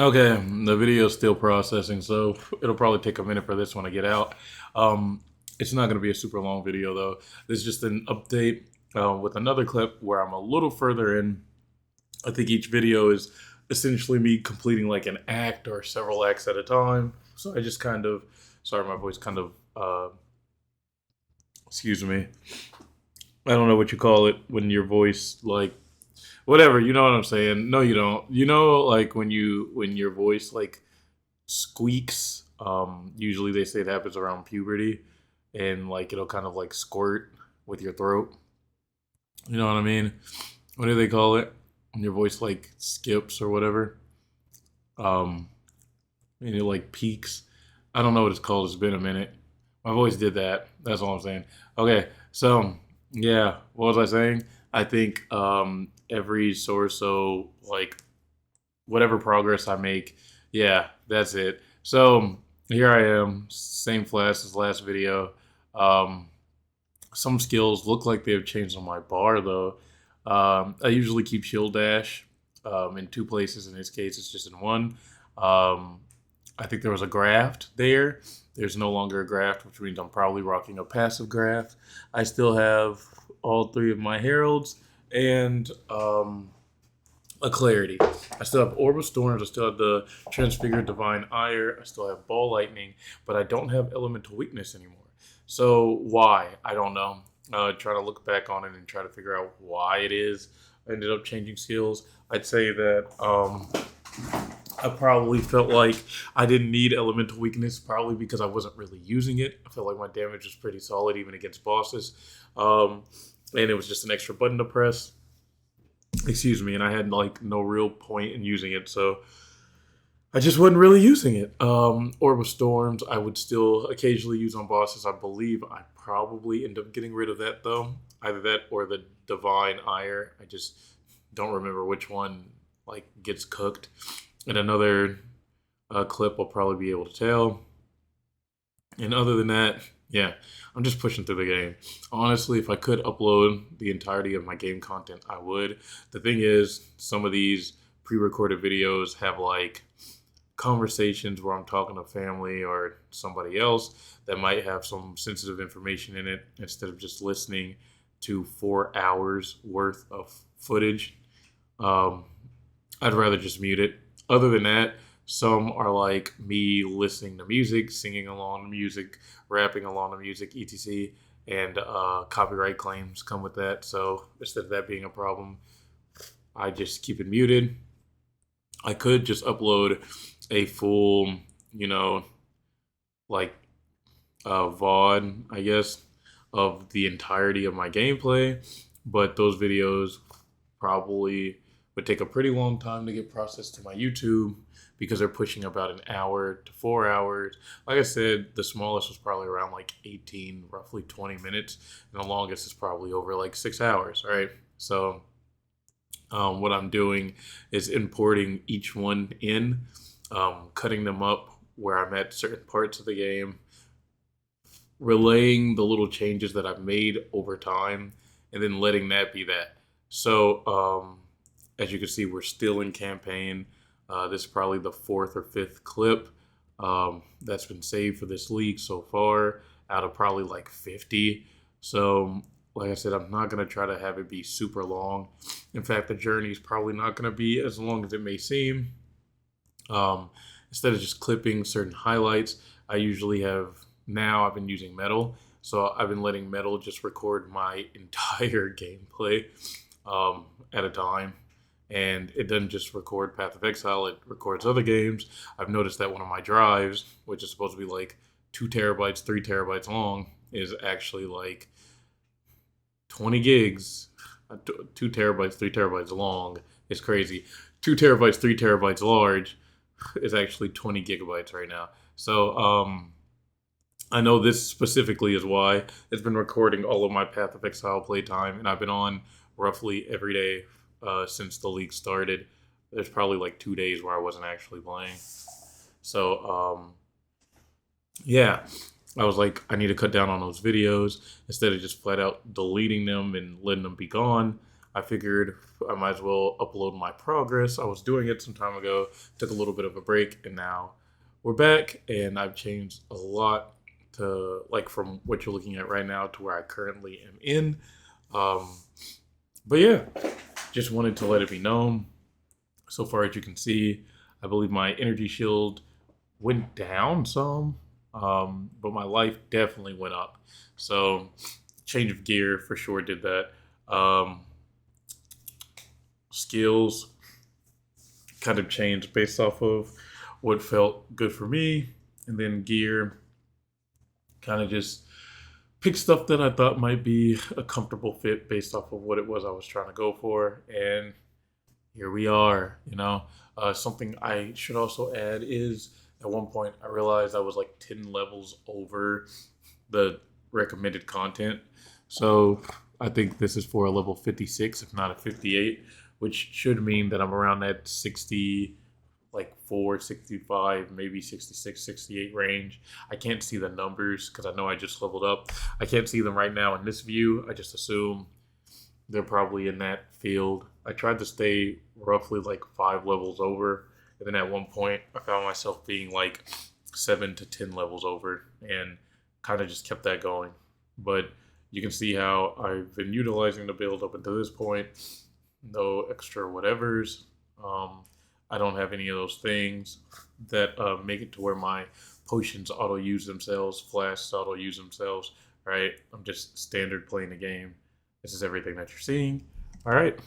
Okay, the video is still processing, so it'll probably take a minute for this one to get out. Um, it's not going to be a super long video, though. This is just an update with another clip where I'm a little further in. I think each video is essentially me completing like an act or several acts at a time. So I just kind of, sorry, my voice kind of, excuse me. I don't know what you call it when your voice like whatever, you know what I'm saying? No, you don't. You know, like when your voice like squeaks. Usually they say it happens around puberty, and like it'll kind of like squirt with your throat. You know what I mean? What do they call it? When your voice like skips or whatever. Um, and it like peaks. I don't know what it's called. It's been a minute. My voice did that. That's all I'm saying. Okay, so yeah, what was I saying? I think every so like whatever progress I make, yeah, that's it. So here I am, same flash as last video. Um, some skills look like they have changed on my bar though. I usually keep shield dash in two places. In this case, it's just in one. Um, I think there was a graft there. There's no longer a graft, which means I'm probably rocking a passive graft. I still have all three of my heralds and a clarity. I still have orb of storms. I still have the transfigured divine ire. I still have ball lightning, but I don't have elemental weakness anymore. So why? I don't know. Try to look back on it and try to figure out why it is. I ended up changing skills. I'd say that I probably felt like I didn't need elemental weakness, probably because I wasn't really using it. I felt like my damage was pretty solid even against bosses, and it was just an extra button to press. Excuse me, and I had like no real point in using it, so I just wasn't really using it. Orb of Storms, I would still occasionally use on bosses. I believe I probably end up getting rid of that though. Either that or the Divine Ire. I just don't remember which one like gets cooked. In another clip, I'll probably be able to tell. And other than that, yeah, I'm just pushing through the game. Honestly, if I could upload the entirety of my game content, I would. The thing is, some of these pre-recorded videos have like conversations where I'm talking to family or somebody else that might have some sensitive information in it instead of just listening to 4 hours worth of footage. Um, I'd rather just mute it. Other than that, some are like me listening to music, singing along to music, rapping along to music, etc. And copyright claims come with that. So instead of that being a problem, I just keep it muted. I could just upload a full, you know, like VOD, I guess, of the entirety of my gameplay. But those videos probably would take a pretty long time to get processed to my YouTube because they're pushing about an hour to 4 hours. Like I said, the smallest was probably around like 18, roughly 20 minutes. And the longest is probably over like 6 hours, right? So what I'm doing is importing each one in, cutting them up where I'm at certain parts of the game, relaying the little changes that I've made over time, and then letting that be that. So, as you can see, we're still in campaign. This is probably the fourth or fifth clip that's been saved for this league so far out of probably like 50. So, like I said, I'm not going to try to have it be super long. In fact, the journey is probably not going to be as long as it may seem. Instead of just clipping certain highlights, I usually have now I've been using Metal. So I've been letting Metal just record my entire gameplay at a time. And it doesn't just record Path of Exile, it records other games. I've noticed that one of my drives, which is supposed to be like 2 terabytes, 3 terabytes long, is actually like 20 gigs. 2 terabytes, 3 terabytes long is crazy. 2 terabytes, 3 terabytes large is actually 20 gigabytes right now. So, I know this specifically is why it's been recording all of my Path of Exile playtime, and I've been on roughly every day since the league started. There's probably like 2 days where I wasn't actually playing. So, yeah, I was like, I need to cut down on those videos instead of just flat out deleting them and letting them be gone. I figured I might as well upload my progress. I was doing it some time ago, took a little bit of a break, and now we're back. And I've changed a lot to like from what you're looking at right now to where I currently am in. Um, but yeah, just wanted to let it be known. So far as you can see, I believe my energy shield went down some, but my life definitely went up. So change of gear for sure did that. Um, Skills kind of changed based off of what felt good for me, and then gear kind of just picked stuff that I thought might be a comfortable fit based off of what it was I was trying to go for, and here we are. Something I should also add is at one point I realized I was like 10 levels over the recommended content. So I think this is for a level 56, if not a 58, which should mean that I'm around that 60, like 465, maybe 66, 68 range. I can't see the numbers because I know I just leveled up. I can't see them right now in this view. I just assume they're probably in that field. I tried to stay roughly like 5 levels over, and then at one point I found myself being like 7 to 10 levels over, and kind of just kept that going. But you can see how I've been utilizing the build up until this point. No extra whatevers. I don't have any of those things that make it to where my potions auto use themselves, flasks auto use themselves. Right? I'm just standard playing the game. This is everything that you're seeing. All right.